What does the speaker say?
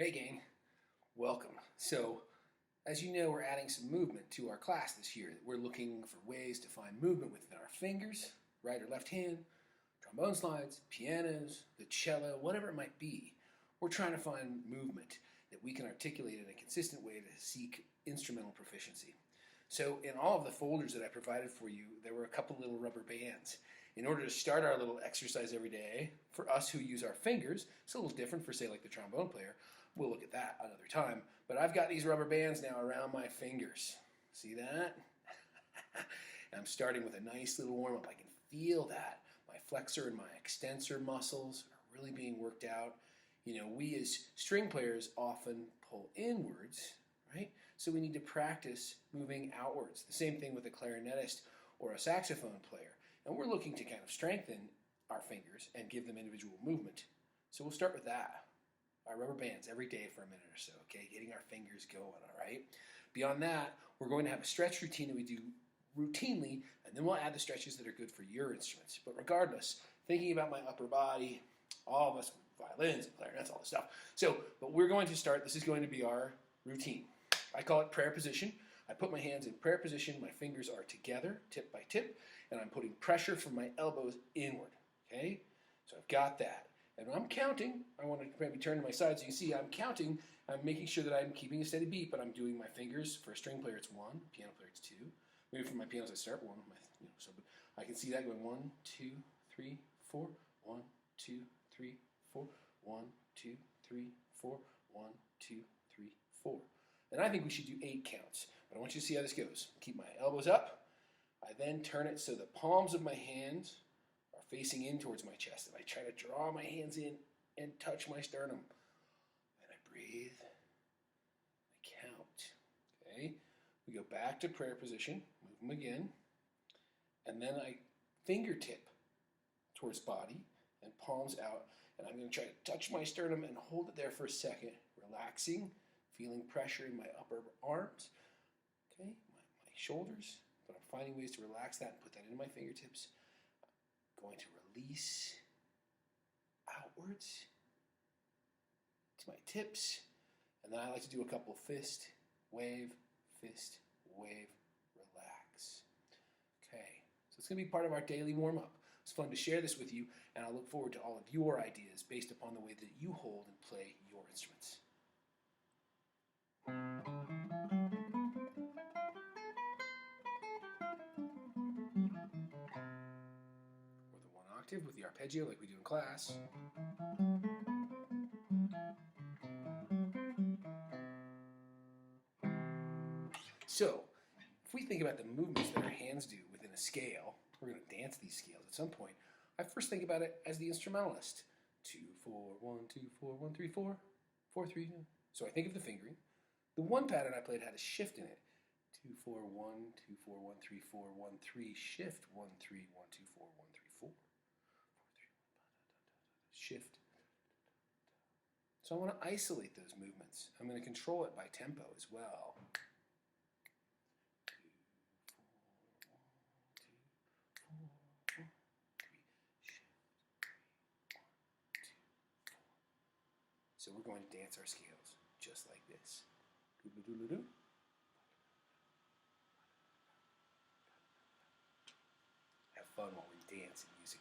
Hey gang, welcome. So, as you know, we're adding some movement to our class this year. We're looking for ways to find movement within our fingers, right or left hand, trombone slides, pianos, the cello, whatever it might be. We're trying to find movement that we can articulate in a consistent way to seek instrumental proficiency. So in all of the folders that I provided for you, there were a couple little rubber bands. In order to start our little exercise every day, for us who use our fingers, it's a little different for, say, like the trombone player. We'll look at that another time. But I've got these rubber bands now around my fingers. See that? And I'm starting with a nice little warm-up. I can feel that. My flexor and my extensor muscles are really being worked out. You know, we as string players often pull inwards, right? So we need to practice moving outwards. The same thing with a clarinetist or a saxophone player. And we're looking to kind of strengthen our fingers and give them individual movement. So we'll start with that. Our rubber bands every day for a minute or so, okay? Getting our fingers going, all right? Beyond that, we're going to have a stretch routine that we do routinely, and then we'll add the stretches that are good for your instruments. But regardless, thinking about my upper body, all of us, violins and clarinets, all this stuff. So, but we're going to start, this is going to be our routine. I call it prayer position. I put my hands in prayer position, my fingers are together, tip by tip, and I'm putting pressure from my elbows inward, okay? So I've got that. And when I'm counting, I want to maybe turn to my side so you can see I'm counting. I'm making sure that I'm keeping a steady beat, but I'm doing my fingers. For a string player, it's 1. Piano player, it's 2. Maybe for my pianos, I start 1. So but I can see that going 1, 2, 3, 4. 1, 2, 3, 4. 1, 2, 3, 4. 1, 2, 3, 4. And I think we should do 8 counts. But I want you to see how this goes. Keep my elbows up. I then turn it so the palms of my hands are facing in towards my chest. And I try to draw my hands in and touch my sternum. And I breathe. I count. Okay? We go back to prayer position. Move them again. And then I fingertip towards body and palms out. And I'm going to try to touch my sternum and hold it there for a second. Relaxing. Feeling pressure in my upper arms. Okay? My shoulders. But I'm finding ways to relax that and put that into my fingertips. Going to release outwards to my tips. And then I like to do a couple fist, wave, relax. Okay, so it's going to be part of our daily warm-up. It's fun to share this with you, and I look forward to all of your ideas based upon the way that you hold and play your instruments. Octave with the arpeggio like we do in class. So, if we think about the movements that our hands do within a scale, we're going to dance these scales at some point. I first think about it as the instrumentalist. 2, 4, 1, 2, 4, 1, 3, 4, 4, 3. So I think of the fingering. The one pattern I played had a shift in it. 2, 4, 1, 2, 4, 1, 3, 4, 1, 3, shift, 1, 3, 1, 2, 4, 1, 3, 4. Shift. So I want to isolate those movements. I'm going to control it by tempo as well. 2, 4, 1, 2, 4, 1, 3, shift, 3, 1, 2, 4. So we're going to dance our scales just like this. Do-do-do-do-do. Have fun while we dance and music.